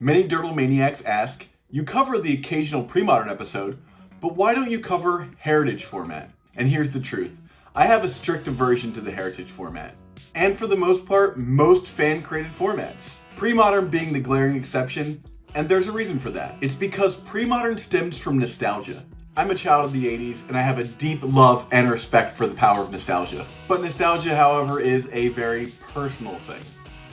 Many Dirtle Maniacs ask, you cover the occasional Premodern episode, but why don't you cover Heritage format? And here's the truth. I have a strict aversion to the Heritage format. And for the most part, most fan-created formats. Premodern being the glaring exception, and there's a reason for that. It's because Premodern stems from nostalgia. I'm a child of the 80s, and I have a deep love and respect for the power of nostalgia. But nostalgia, however, is a very personal thing.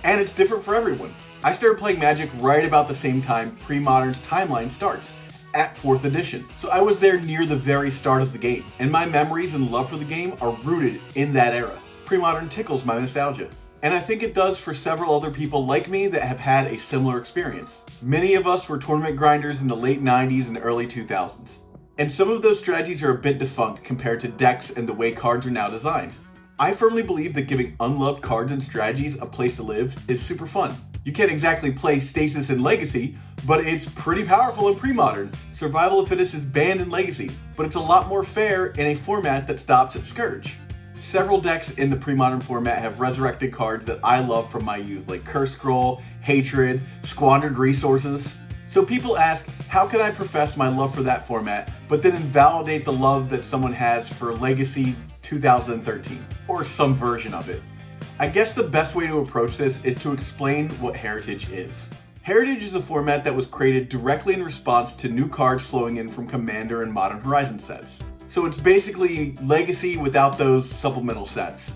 And it's different for everyone. I started playing Magic right about the same time Premodern's timeline starts, at 4th edition. So I was there near the very start of the game, and my memories and love for the game are rooted in that era. Premodern tickles my nostalgia. And I think it does for several other people like me that have had a similar experience. Many of us were tournament grinders in the late 90s and early 2000s. And some of those strategies are a bit defunct compared to decks and the way cards are now designed. I firmly believe that giving unloved cards and strategies a place to live is super fun. You can't exactly play Stasis in Legacy, but it's pretty powerful in Premodern. Survival of Fittest is banned in Legacy, but it's a lot more fair in a format that stops at Scourge. Several decks in the Premodern format have resurrected cards that I love from my youth, like Curse Scroll, Hatred, Squandered Resources. So people ask, how can I profess my love for that format, but then invalidate the love that someone has for Legacy 2013, or some version of it? I guess the best way to approach this is to explain what Heritage is. Heritage is a format that was created directly in response to new cards flowing in from Commander and Modern Horizon sets. So it's basically Legacy without those supplemental sets.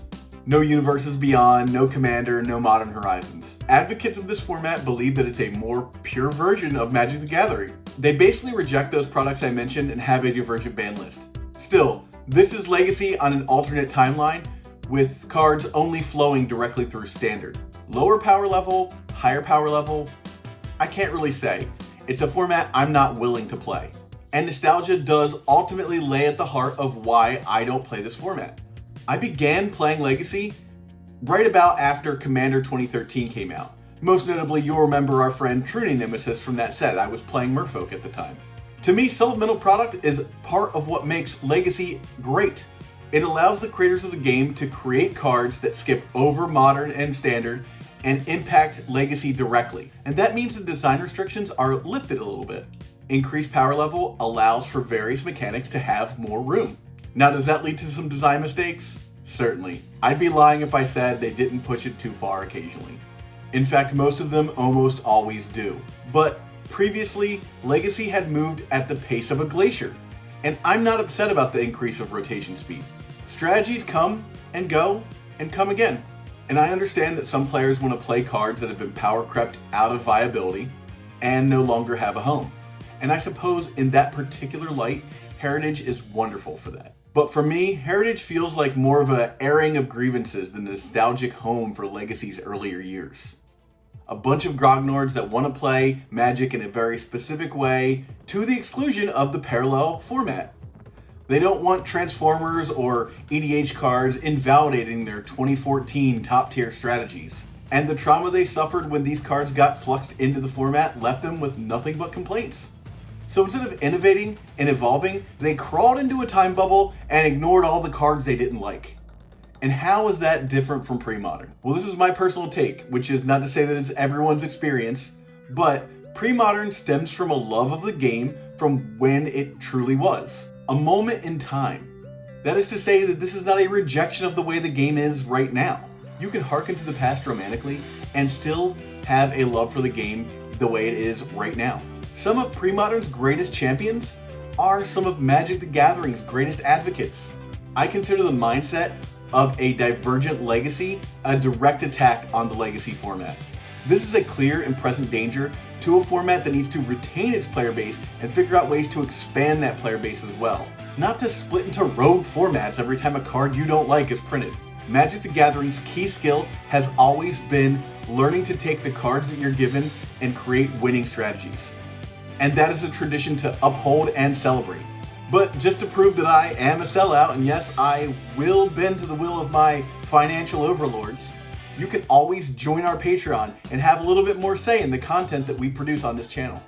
No Universes Beyond, no Commander, no Modern Horizons. Advocates of this format believe that it's a more pure version of Magic the Gathering. They basically reject those products I mentioned and have a divergent ban list. Still, this is Legacy on an alternate timeline, with cards only flowing directly through Standard. Lower power level, higher power level, I can't really say. It's a format I'm not willing to play. And nostalgia does ultimately lay at the heart of why I don't play this format. I began playing Legacy right about after Commander 2013 came out. Most notably, you'll remember our friend Truny Nemesis from that set. I was playing Merfolk at the time. To me, supplemental product is part of what makes Legacy great. It allows the creators of the game to create cards that skip over Modern and Standard and impact Legacy directly. And that means the design restrictions are lifted a little bit. Increased power level allows for various mechanics to have more room. Now, does that lead to some design mistakes? Certainly. I'd be lying if I said they didn't push it too far occasionally. In fact, most of them almost always do. But previously, Legacy had moved at the pace of a glacier. And I'm not upset about the increase of rotation speed. Strategies come and go and come again. And I understand that some players want to play cards that have been power crept out of viability and no longer have a home. And I suppose in that particular light, Heritage is wonderful for that. But for me, Heritage feels like more of an airing of grievances than a nostalgic home for Legacy's earlier years. A bunch of grognards that want to play Magic in a very specific way to the exclusion of the parallel format. They don't want Transformers or EDH cards invalidating their 2014 top tier strategies. And the trauma they suffered when these cards got fluxed into the format left them with nothing but complaints. So instead of innovating and evolving, they crawled into a time bubble and ignored all the cards they didn't like. And how is that different from Premodern? Well, this is my personal take, which is not to say that it's everyone's experience, but Premodern stems from a love of the game from when it truly was. A moment in time. That is to say that this is not a rejection of the way the game is right now. You can hearken to the past romantically and still have a love for the game the way it is right now. Some of Premodern's greatest champions are some of Magic the Gathering's greatest advocates. I consider the mindset of a divergent Legacy a direct attack on the Legacy format. This is a clear and present danger to a format that needs to retain its player base and figure out ways to expand that player base as well. Not to split into rogue formats every time a card you don't like is printed. Magic the Gathering's key skill has always been learning to take the cards that you're given and create winning strategies. And that is a tradition to uphold and celebrate. But just to prove that I am a sellout, and yes, I will bend to the will of my financial overlords, you can always join our Patreon and have a little bit more say in the content that we produce on this channel.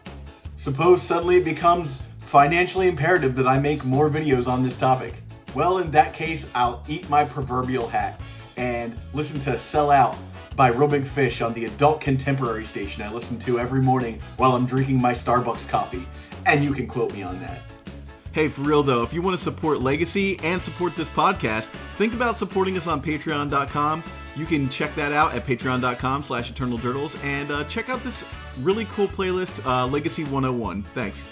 Suppose suddenly it becomes financially imperative that I make more videos on this topic. Well, in that case, I'll eat my proverbial hat and listen to Sell Out by Real Big Fish on the adult contemporary station I listen to every morning while I'm drinking my Starbucks coffee. And you can quote me on that. Hey, for real though, if you want to support Legacy and support this podcast, think about supporting us on patreon.com. You can check that out at patreon.com/eternaldurtles and check out this really cool playlist, Legacy 101. Thanks.